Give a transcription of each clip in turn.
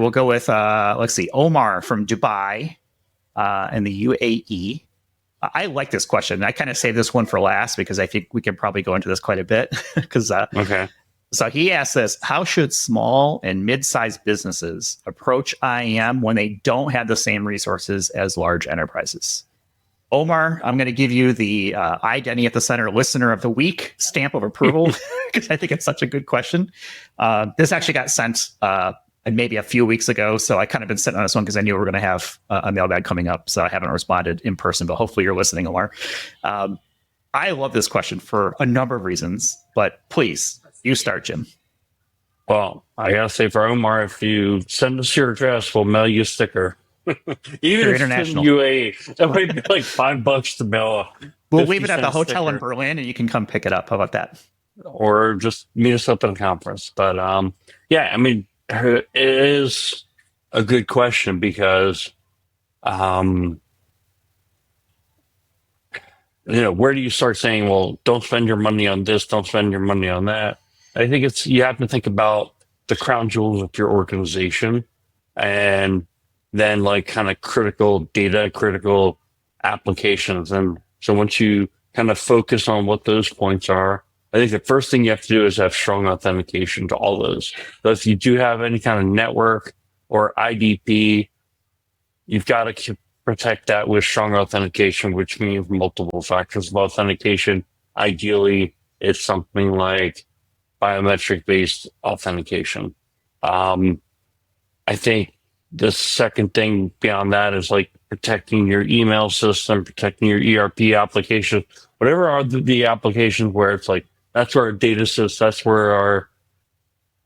We'll go with, let's see, Omar from Dubai in the UAE. I like this question. I kind of saved this one for last because I think we can probably go into this quite a bit. Because Okay. So he asks this: how should small and mid-sized businesses approach IAM when they don't have the same resources as large enterprises? Omar, I'm going to give you the Identity at the Center Listener of the Week stamp of approval because I think it's such a good question. This actually got sent maybe a few weeks ago, so I kind of been sitting on this one because I knew we were going to have a mailbag coming up, so I haven't responded in person, but hopefully you're listening, Omar. I love this question for a number of reasons, but please, you start, Jim. Well, I gotta say for Omar, if you send us your address, we'll mail you a sticker. Even if international. it's in UAE, that might be like $5 to mail. We'll leave it at the hotel in Berlin, and you can come pick it up. How about that? Or just meet us up at a conference. But yeah, I mean, it is a good question because, where do you start saying, well, don't spend your money on this, don't spend your money on that? I think you have to think about the crown jewels of your organization and then like kind of critical data, critical applications. And so once you kind of focus on what those points are, I think the first thing you have to do is have strong authentication to all those. So if you do have any kind of network or IDP, you've got to protect that with strong authentication, which means multiple factors of authentication. Ideally, it's something like biometric-based authentication. I think the second thing beyond that is like protecting your email system, protecting your ERP application, whatever are the applications where it's like, that's where our data sits, that's where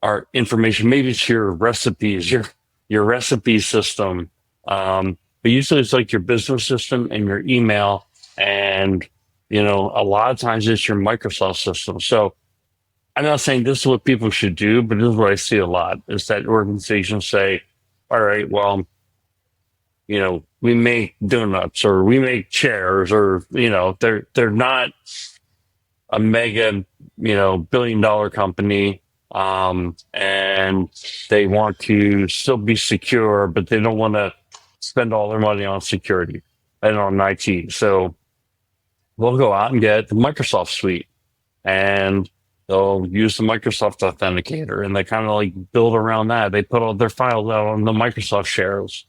our information, maybe it's your recipes, your recipe system. But usually it's like your business system and your email. And, a lot of times it's your Microsoft system. So I'm not saying this is what people should do, but this is what I see a lot is that organizations say, all right, well, we make donuts or we make chairs or, they're not a mega, billion-dollar company. And they want to still be secure, but they don't want to spend all their money on security and on IT. So we'll go out and get the Microsoft suite and they'll use the Microsoft Authenticator and they kind of like build around that. They put all their files out on the Microsoft shares